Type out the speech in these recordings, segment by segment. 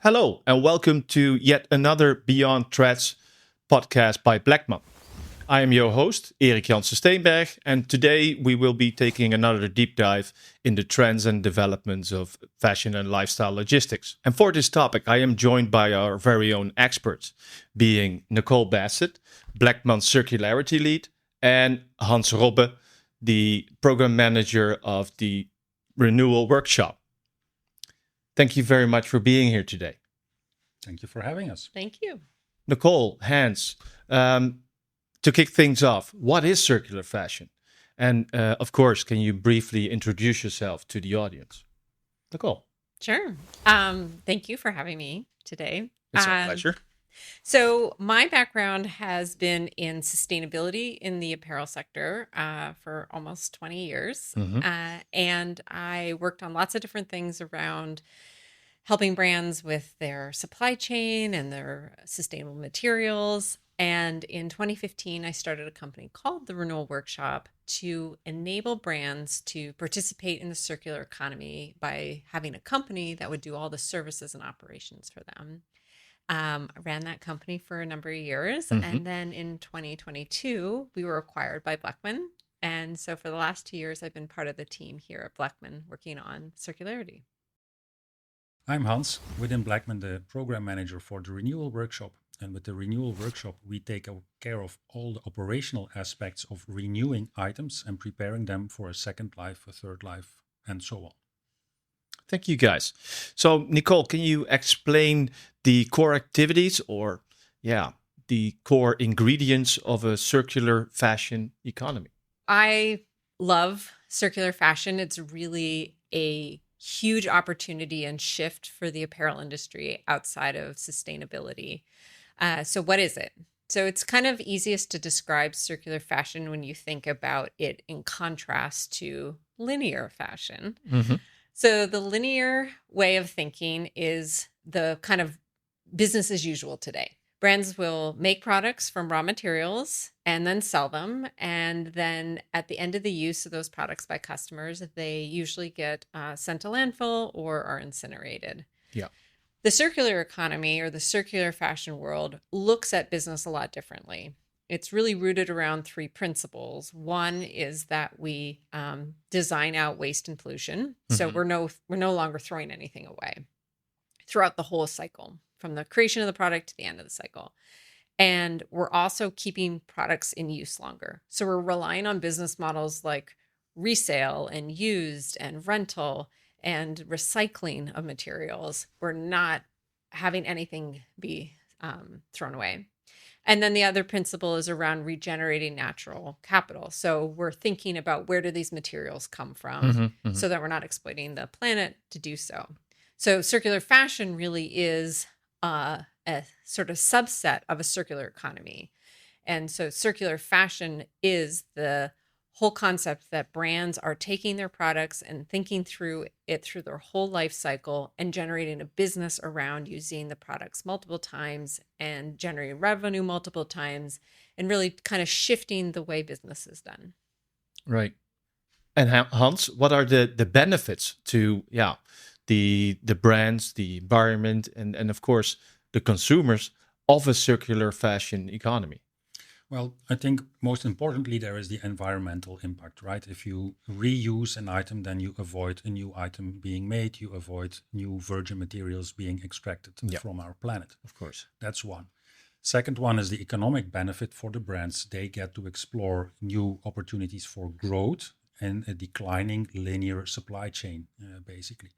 Hello, and welcome to yet another Beyond Threads podcast by Bleckmann. I am your host, Erik Janssen Steenberg, and today we will be taking another deep dive in the trends and developments of fashion and lifestyle logistics. And for this topic, I am joined by our very own experts, being Nicole Bassett, Bleckmann's Circularity Lead, and Hans Robben, the program manager of the Renewal Workshop. Thank you very much for being here today. Thank you for having us. Thank you. Nicole, Hans, to kick things off, what is circular fashion? And of course, can you briefly introduce yourself to the audience? Nicole. Sure. Thank you for having me today. It's a pleasure. So my background has been in sustainability in the apparel sector for almost 20 years. And I worked on lots of different things around helping brands with their supply chain and their sustainable materials. And in 2015, I started a company called the Renewal Workshop to enable brands to participate in the circular economy by having a company that would do all the services and operations for them. I ran that company for a number of years. And then in 2022, we were acquired by Bleckmann. And so for the last 2 years, I've been part of the team here at Bleckmann working on circularity. I'm Hans, within Bleckmann, the program manager for the Renewal Workshop. And with the Renewal Workshop, we take care of all the operational aspects of renewing items and preparing them for a second life, a third life, and so on. Thank you, guys. So, Nicole, can you explain the core activities or, the core ingredients of a circular fashion economy? I love circular fashion. It's really a huge opportunity and shift for the apparel industry outside of sustainability. So what is it? So it's kind of easiest to describe circular fashion when you think about it in contrast to linear fashion. So the linear way of thinking is the kind of business as usual today. Brands will make products from raw materials and then sell them. And then at the end of the use of those products by customers, they usually get sent to landfill or are incinerated. Yeah. The circular economy or the circular fashion world looks at business a lot differently. It's really rooted around three principles. One is that we design out waste and pollution. So we're no longer throwing anything away throughout the whole cycle, from the creation of the product to the end of the cycle. And we're also keeping products in use longer. So we're relying on business models like resale and used and rental and recycling of materials. We're not having anything be thrown away. And then the other principle is around regenerating natural capital. So we're thinking about where do these materials come from so that we're not exploiting the planet to do so. So circular fashion really is a sort of subset of a circular economy. And so circular fashion is the whole concept that brands are taking their products and thinking through it through their whole life cycle and generating a business around using the products multiple times and generating revenue multiple times and really kind of shifting the way business is done. Right. And Hans, what are the benefits to the brands, the environment, and of course the consumers of a circular fashion economy? Well, I think most importantly, there is the environmental impact, right? If you reuse an item, then you avoid a new item being made. You avoid new virgin materials being extracted from our planet. Of course. That's one. Second one is the economic benefit for the brands. They get to explore new opportunities for growth and a declining linear supply chain, basically.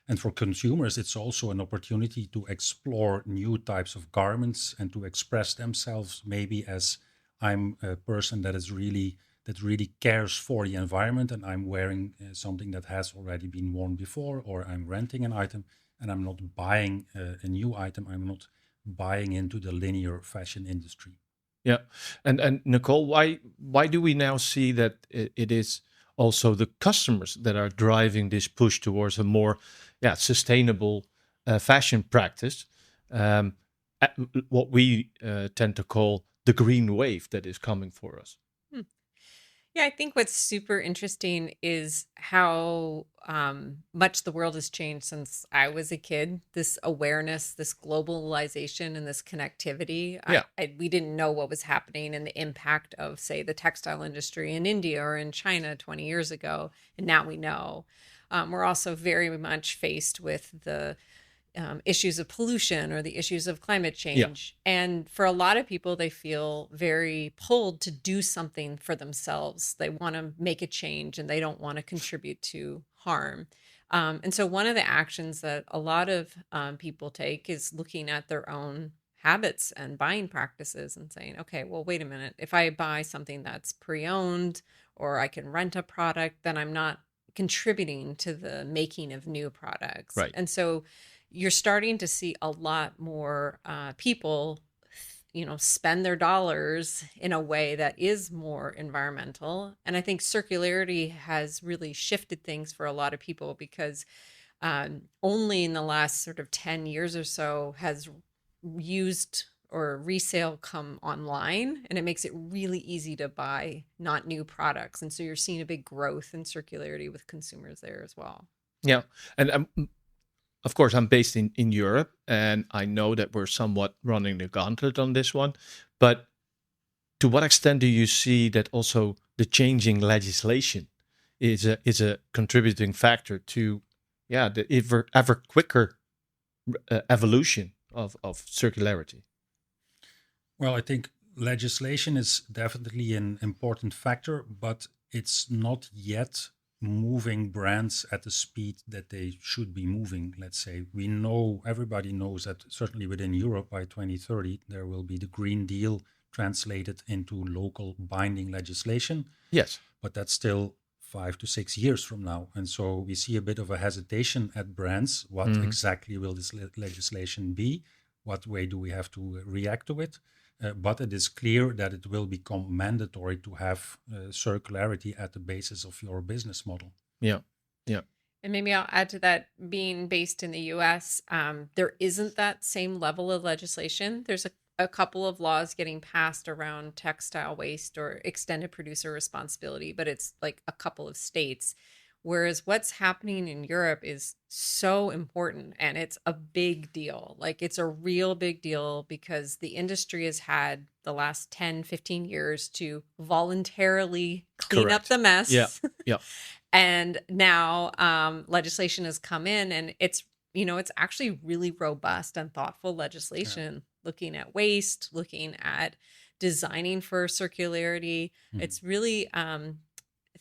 And for consumers, it's also an opportunity to explore new types of garments and to express themselves maybe as I'm a person that really cares for the environment and I'm wearing something that has already been worn before, or I'm renting an item and I'm not buying a new item. I'm not buying into the linear fashion industry. Yeah. And Nicole, why do we now see that it is also the customers that are driving this push towards a more sustainable fashion practice, what we tend to call the green wave that is coming for us? Yeah, I think what's super interesting is how much the world has changed since I was a kid. This awareness, this globalization, and this connectivity. Yeah. We didn't know what was happening and the impact of, say, the textile industry in India or in China 20 years ago. And now we know. We're also very much faced with the issues of pollution or the issues of climate change. And for a lot of people, they feel very pulled to do something for themselves. They want to make a change and they don't want to contribute to harm. And so one of the actions that a lot of people take is looking at their own habits and buying practices and saying, okay, well, wait a minute. If I buy something that's pre-owned or I can rent a product, then I'm not contributing to the making of new products. Right. And so you're starting to see a lot more people, spend their dollars in a way that is more environmental. And I think circularity has really shifted things for a lot of people because only in the last sort of 10 years or so has used or resale come online, and it makes it really easy to buy not new products. And so you're seeing a big growth in circularity with consumers there as well. Yeah. And of course, I'm based in Europe, and I know that we're somewhat running the gauntlet on this one. But to what extent do you see that also the changing legislation is a contributing factor to, the ever quicker evolution of circularity? Well, I think legislation is definitely an important factor, but it's not yet moving brands at the speed that they should be moving. Let's say everybody knows that certainly within Europe by 2030 there will be the Green Deal translated into local binding legislation. Yes, but that's still 5 to 6 years from now, and so we see a bit of a hesitation at brands. What exactly will this legislation be? What way do we have to react to it? But it is clear that it will become mandatory to have circularity at the basis of your business model. Yeah. And maybe I'll add to that, being based in the US, there isn't that same level of legislation. There's a couple of laws getting passed around textile waste or extended producer responsibility, but it's like a couple of states. Whereas what's happening in Europe is so important and it's a big deal. Like it's a real big deal because the industry has had the last 10, 15 years to voluntarily clean up the mess. Yeah. And now legislation has come in and it's actually really robust and thoughtful legislation, looking at waste, looking at designing for circularity. It's really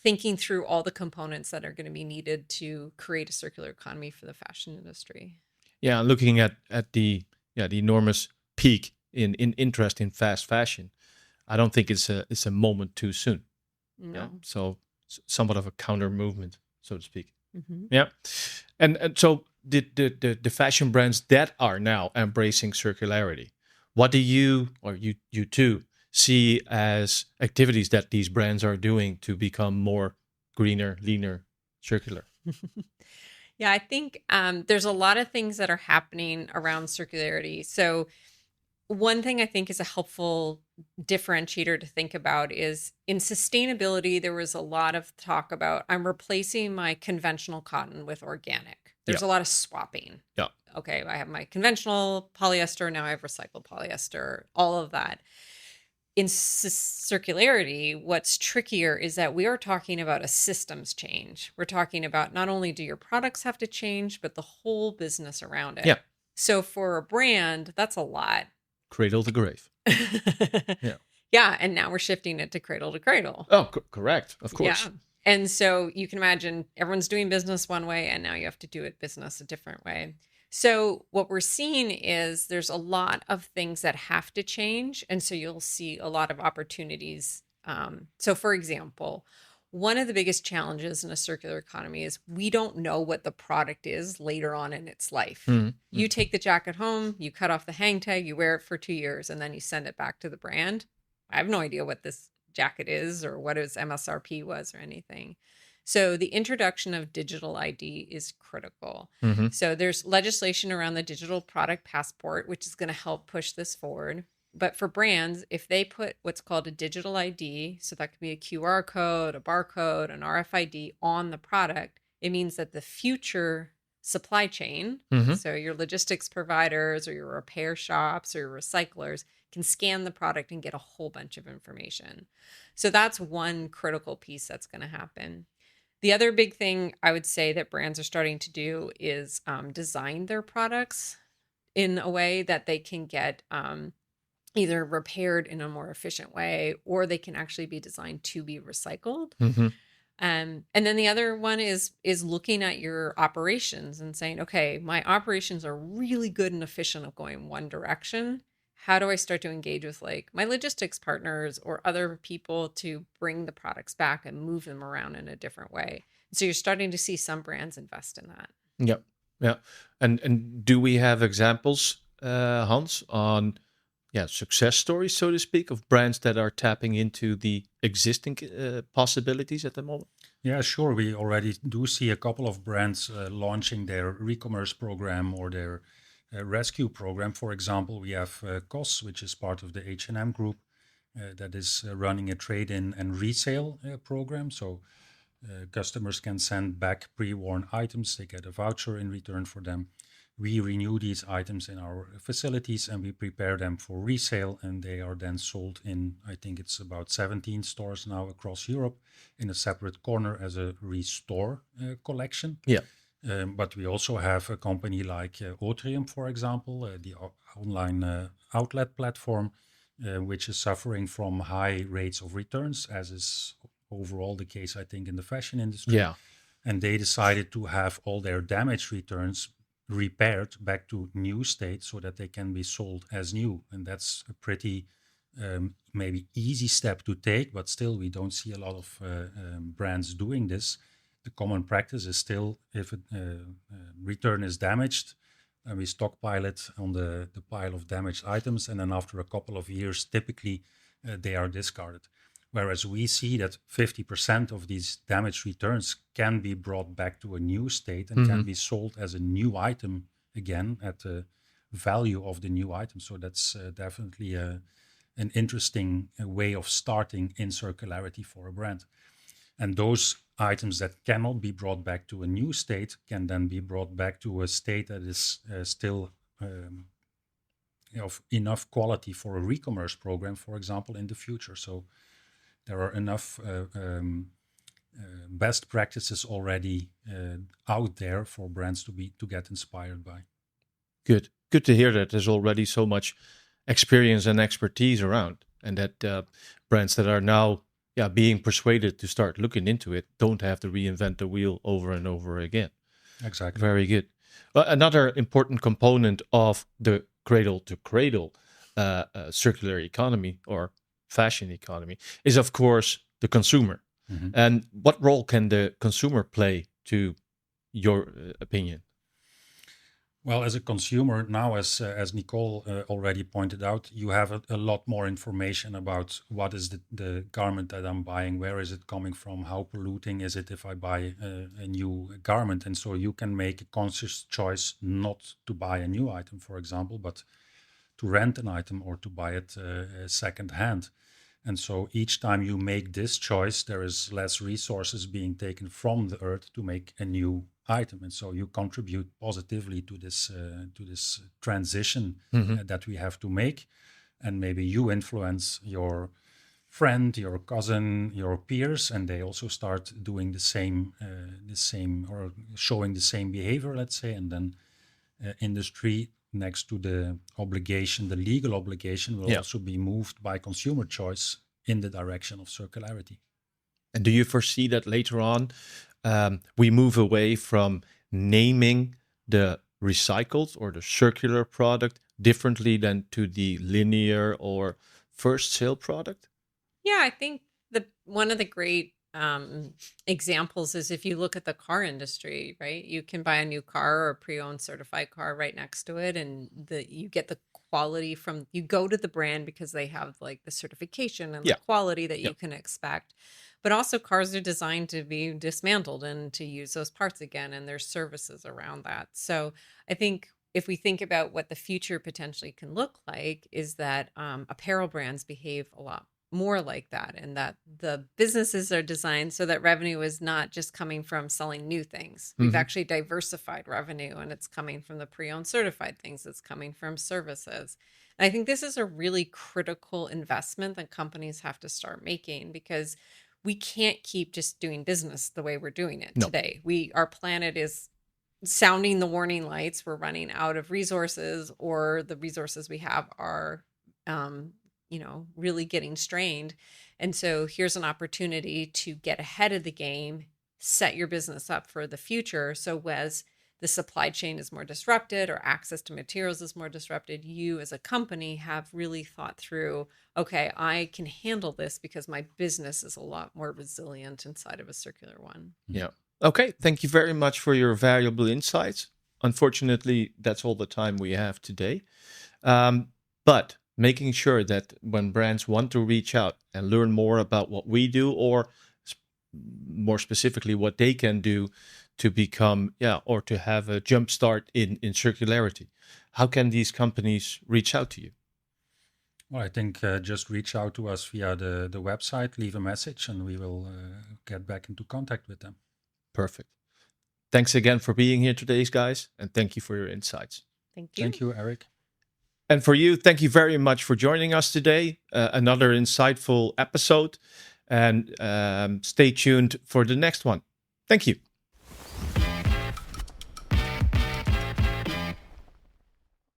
thinking through all the components that are going to be needed to create a circular economy for the fashion industry. Yeah, looking at the enormous peak in interest in fast fashion, I don't think it's a moment too soon. No. Yeah? So somewhat of a counter movement, so to speak. Mm-hmm. Yeah, and so the fashion brands that are now embracing circularity, what do you or you too see as activities that these brands are doing to become more greener, leaner, circular? Yeah, I think there's a lot of things that are happening around circularity. So one thing I think is a helpful differentiator to think about is in sustainability, there was a lot of talk about I'm replacing my conventional cotton with organic. There's a lot of swapping. Yeah. Okay, I have my conventional polyester, now I have recycled polyester, all of that. In circularity, what's trickier is that we are talking about a systems change. We're talking about not only do your products have to change, but the whole business around it. Yeah. So for a brand, that's a lot. Cradle to grave. Yeah. Yeah. And now we're shifting it to cradle to cradle. Oh, correct. Of course. Yeah. And so you can imagine everyone's doing business one way, and now you have to do it business a different way. So what we're seeing is there's a lot of things that have to change. And so you'll see a lot of opportunities. So for example, one of the biggest challenges in a circular economy is we don't know what the product is later on in its life. Mm-hmm. You take the jacket home, you cut off the hang tag, you wear it for 2 years, and then you send it back to the brand. I have no idea what this jacket is or what its MSRP was or anything. So the introduction of digital ID is critical. Mm-hmm. So there's legislation around the digital product passport, which is going to help push this forward. But for brands, if they put what's called a digital ID, so that could be a QR code, a barcode, an RFID on the product, it means that the future supply chain, so your logistics providers or your repair shops or your recyclers, can scan the product and get a whole bunch of information. So that's one critical piece that's going to happen. The other big thing I would say that brands are starting to do is design their products in a way that they can get either repaired in a more efficient way, or they can actually be designed to be recycled. And then the other one is looking at your operations and saying, okay, my operations are really good and efficient of going one direction. How do I start to engage with like my logistics partners or other people to bring the products back and move them around in a different way? So you're starting to see some brands invest in that. Yeah, yeah. And do we have examples, Hans, on success stories, so to speak, of brands that are tapping into the existing possibilities at the moment? Yeah, sure. We already do see a couple of brands launching their recommerce program or their rescue program. For example, we have COS, which is part of the H&M group, that is running a trade-in and resale program. So customers can send back pre-worn items. They get a voucher in return for them. We renew these items in our facilities and we prepare them for resale, and they are then sold in, I think it's about 17 stores now across Europe, in a separate corner as a restore collection. Yeah. But we also have a company like Otrium, for example, the online outlet platform, which is suffering from high rates of returns, as is overall the case, I think, in the fashion industry. Yeah. And they decided to have all their damaged returns repaired back to new state so that they can be sold as new. And that's a pretty maybe easy step to take, but still we don't see a lot of brands doing this. The common practice is still, if a return is damaged, we stockpile it on the pile of damaged items, and then after a couple of years, typically they are discarded. Whereas we see that 50% of these damaged returns can be brought back to a new state and can be sold as a new item again at the value of the new item. So that's definitely an interesting way of starting in circularity for a brand. And those items that cannot be brought back to a new state can then be brought back to a state that is still of enough quality for a recommerce program, for example, in the future. So there are enough best practices already out there for brands to get inspired by. Good to hear that there's already so much experience and expertise around, and that brands that are now being persuaded to start looking into it don't have to reinvent the wheel over and over again. Exactly. Very good. Another important component of the cradle to cradle circular economy or fashion economy is, of course, the consumer. And what role can the consumer play, to your opinion? Well, as a consumer now, as Nicole already pointed out, you have a lot more information about what is the garment that I'm buying, where is it coming from, how polluting is it if I buy a new garment. And so you can make a conscious choice not to buy a new item, for example, but to rent an item or to buy it second hand. And so each time you make this choice, there is less resources being taken from the earth to make a new item. And so you contribute positively to this transition that we have to make. And maybe you influence your friend, your cousin, your peers, and they also start doing the same or showing the same behavior, let's say. And then industry, next to the obligation, the legal obligation, will also be moved by consumer choice in the direction of circularity. And do you foresee that later on we move away from naming the recycled or the circular product differently than to the linear or first sale product? Yeah, I think one of the great examples is if you look at the car industry, right? You can buy a new car or a pre-owned certified car right next to it, and you get the quality from, you go to the brand because they have like the certification and the quality that you can expect. But also cars are designed to be dismantled and to use those parts again, and there's services around that. So I think if we think about what the future potentially can look like, is that apparel brands behave a lot more like that, and that the businesses are designed so that revenue is not just coming from selling new things. We've actually diversified revenue, and it's coming from the pre-owned certified things. It's coming from services. And I think this is a really critical investment that companies have to start making, because we can't keep just doing business the way we're doing it today. Our planet is sounding the warning lights. We're running out of resources, or the resources we have are, really getting strained. And so here's an opportunity to get ahead of the game, set your business up for the future. So as the supply chain is more disrupted, or access to materials is more disrupted, you as a company have really thought through, okay, I can handle this because my business is a lot more resilient inside of a circular one. Yeah. Okay. Thank you very much for your valuable insights. Unfortunately, that's all the time we have today. But making sure that when brands want to reach out and learn more about what we do, or more specifically what they can do to become, or to have a jump start in circularity, how can these companies reach out to you? Well, I think just reach out to us via the website, leave a message, and we will get back into contact with them. Perfect. Thanks again for being here today, guys, and thank you for your insights. Thank you. Thank you, Erik. And for you, thank you very much for joining us today. Another insightful episode, and stay tuned for the next one. Thank you.